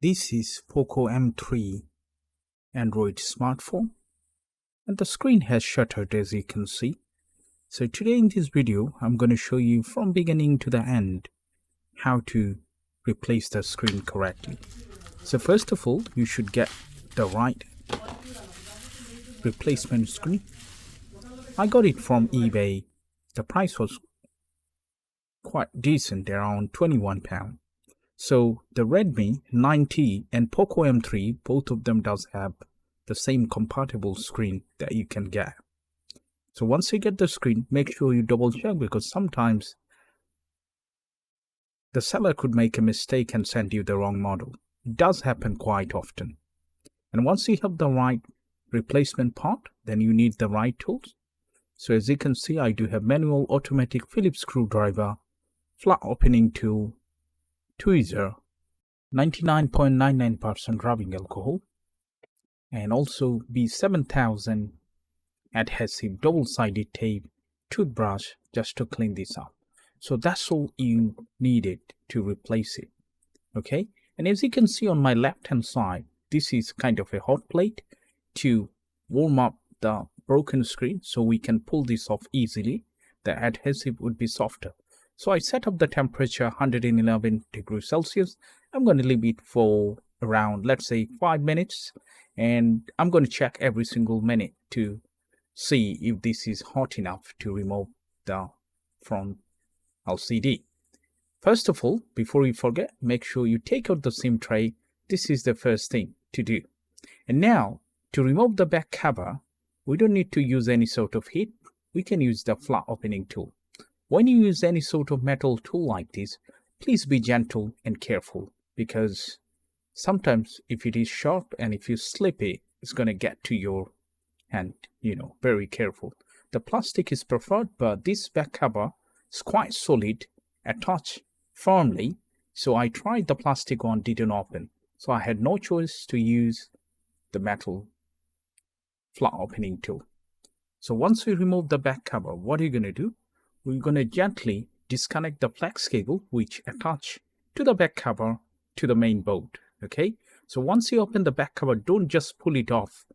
This is Poco M3 Android smartphone and the screen has shuttered, as you can see. So today in this video I'm going to show you from beginning to the end how to replace the screen correctly. So first of all, you should get the right replacement screen. I got it from eBay. The price was quite decent, around £21. So the Redmi 9T and Poco M3, both of them does have the same compatible screen that you can get. So once you get the screen, make sure you double check, because sometimes the seller could make a mistake and send you the wrong model. It does happen quite often. And once you have the right replacement part, then you need the right tools. So as you can see, I do have manual, automatic, Phillips screwdriver, flat opening tool, tweezer, 99.99% rubbing alcohol, and also B7000 adhesive double-sided tape, toothbrush, just to clean this up. So that's all you needed to replace it. Okay, and as you can see on my left hand side, this is kind of a hot plate to warm up the broken screen, so we can pull this off easily. The adhesive would be softer. So I set up the temperature 111 degrees Celsius. I'm going to leave it for around, let's say, 5 minutes. And I'm going to check every single minute to see if this is hot enough to remove the front LCD. First of all, before you forget, make sure you take out the SIM tray. This is the first thing to do. And now, to remove the back cover, we don't need to use any sort of heat. We can use the flat opening tool. When you use any sort of metal tool like this, please be gentle and careful, because sometimes if it is sharp and if you slip it, it's going to get to your hand. Very careful. The plastic is preferred, but this back cover is quite solid, attached firmly. So I tried the plastic one, didn't open. So I had no choice to use the metal flat opening tool. So once we remove the back cover, what are you going to do? We're going to gently disconnect the flex cable which attach to the back cover to the main board. Okay, so once you open the back cover, don't just pull it off.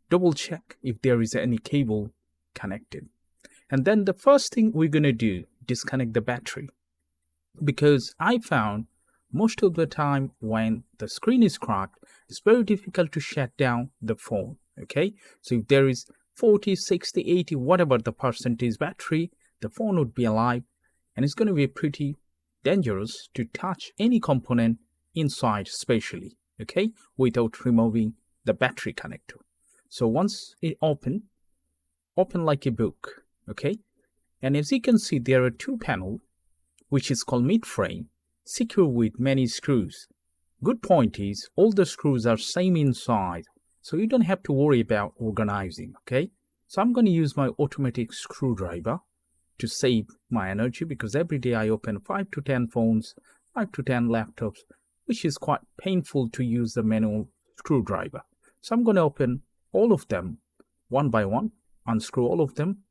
Double check if there is any cable connected. And then the first thing we're going to do, disconnect the battery, because I found most of the time when the screen is cracked, it's very difficult to shut down the phone. Okay, so if there is 40, 60, 80, whatever the percentage battery, the phone would be alive, and it's going to be pretty dangerous to touch any component inside, especially, okay, without removing the battery connector. So once it open like a book, okay, and as you can see, there are two panels, which is called mid-frame, secure with many screws. Good point is all the screws are same inside, so you don't have to worry about organizing. Okay, so I'm going to use my automatic screwdriver to save my energy, because every day I open 5 to 10 phones, 5 to 10 laptops, which is quite painful to use the manual screwdriver. So I'm going to open all of them one by one, unscrew all of them,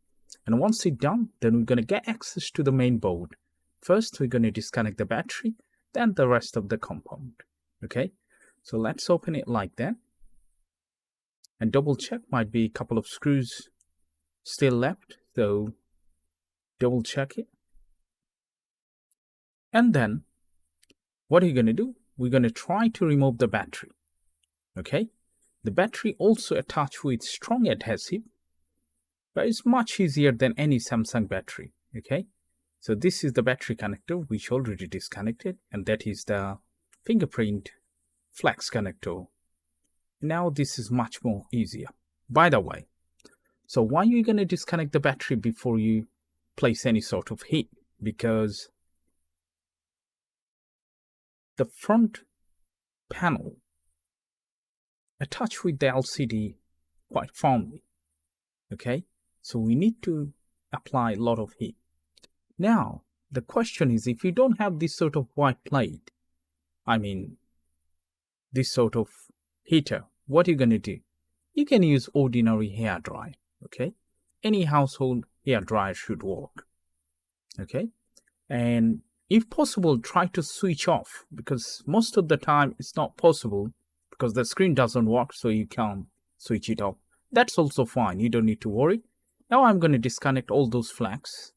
and once it's done, then we're going to get access to the main board. First, we're going to disconnect the battery, then the rest of the component. Okay, so let's open it like that, and double check. Might be a couple of screws still left, so double check it. And then what are you going to do? We're going to try to remove the battery. Okay, the battery also attached with strong adhesive, but it's much easier than any Samsung battery. Okay, so this is the battery connector which already disconnected, and that is the fingerprint flex connector. Now this is much more easier. By the way, so why are you going to disconnect the battery before you place any sort of heat? Because the front panel attached with the LCD quite firmly. Okay, so we need to apply a lot of heat. Now the question is, if you don't have this sort of white plate, this sort of heater, what are you going to do? You can use ordinary hair dryer. Okay, any household hair dryer should work. Okay, and if possible, try to switch off, because most of the time it's not possible because the screen doesn't work, so you can't switch it off. That's also fine. You don't need to worry. Now I'm going to disconnect all those flags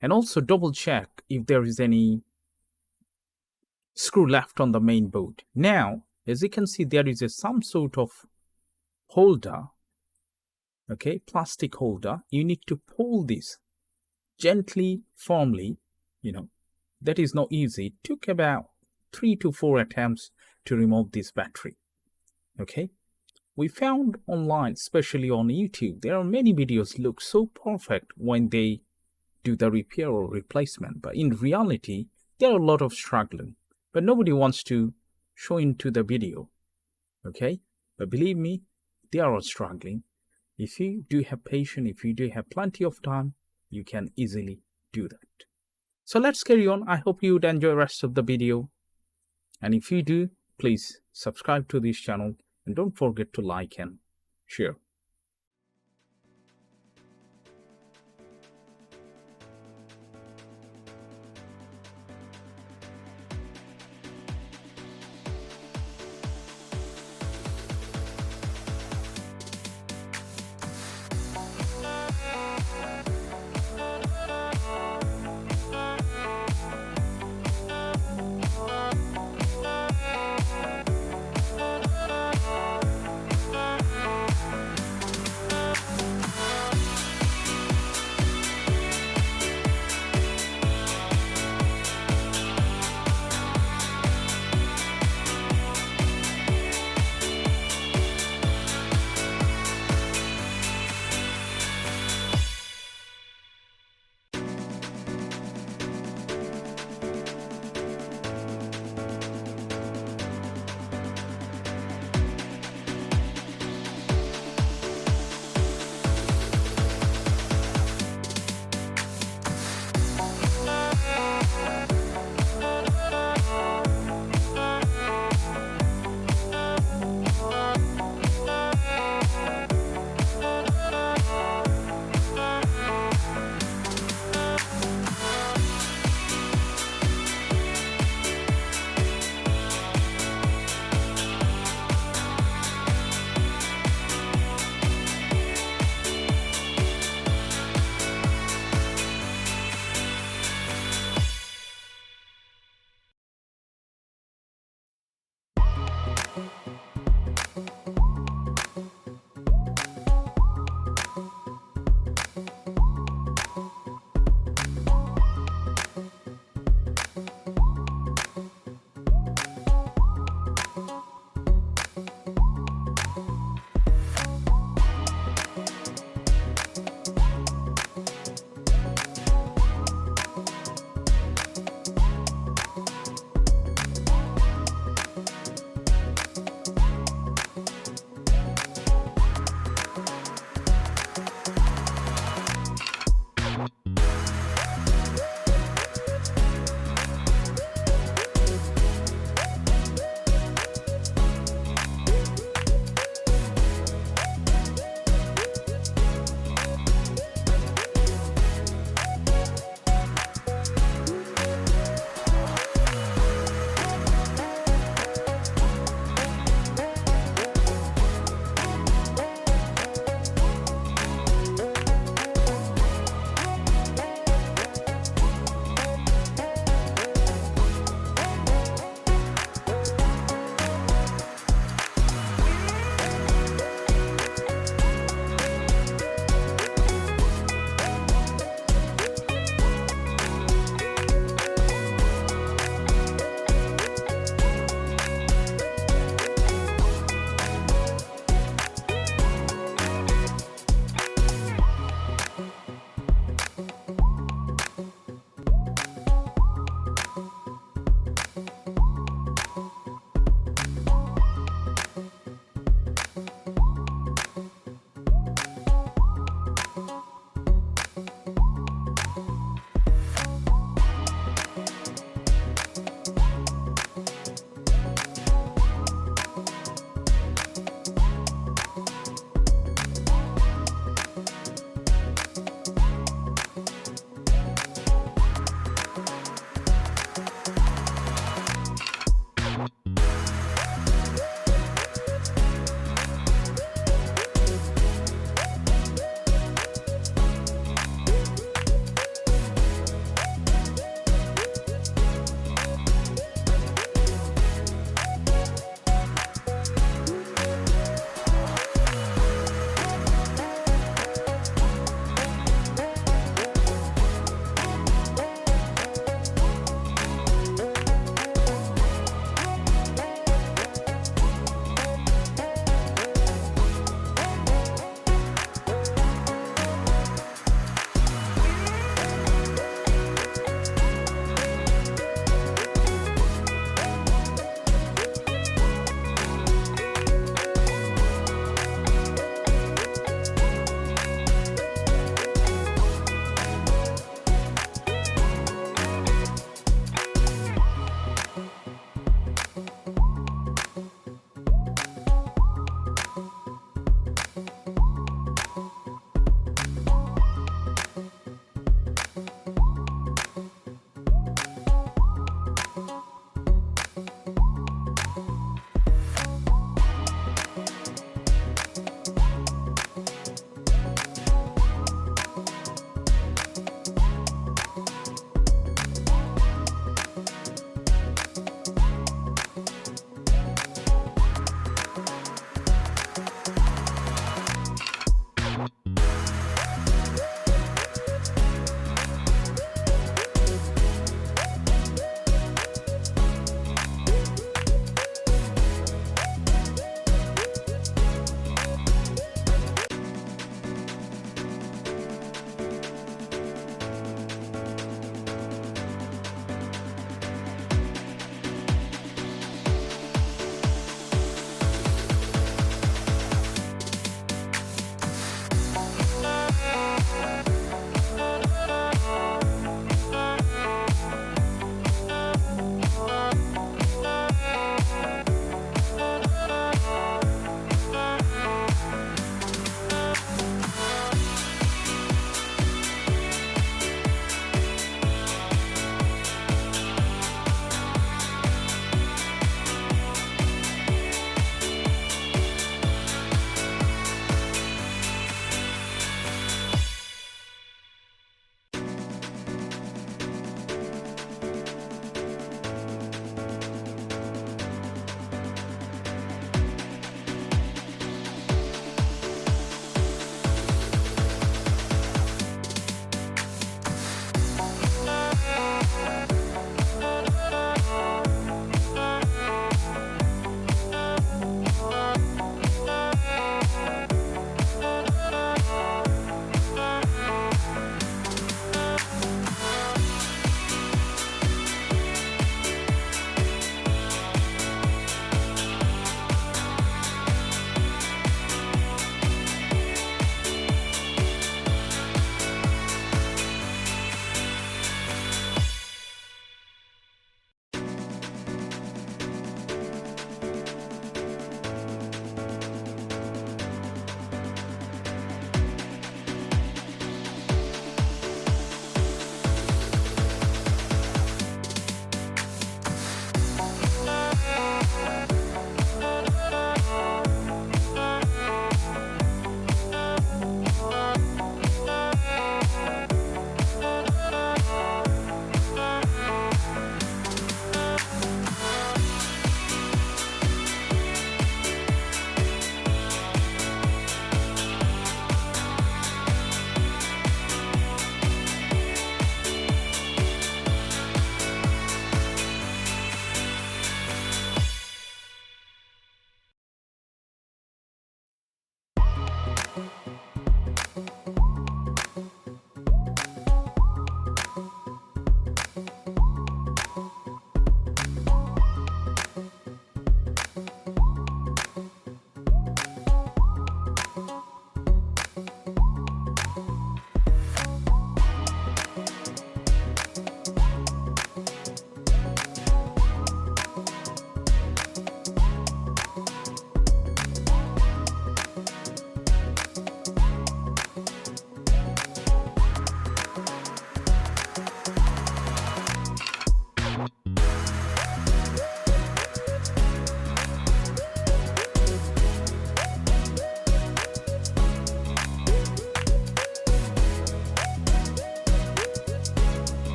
and also double check if there is any screw left on the main board. Now, as you can see, there is some sort of holder, okay, plastic holder. You need to pull this gently, firmly, that is not easy. It took about 3 to 4 attempts to remove this battery. Okay, we found online, especially on YouTube, there are many videos look so perfect when they do the repair or replacement, but in reality there are a lot of struggling, but nobody wants to show into the video. Okay, but believe me, they are all struggling. If you do have patience, if you do have plenty of time, you can easily do that. So let's carry on. I hope you would enjoy the rest of the video. And if you do, please subscribe to this channel and don't forget to like and share.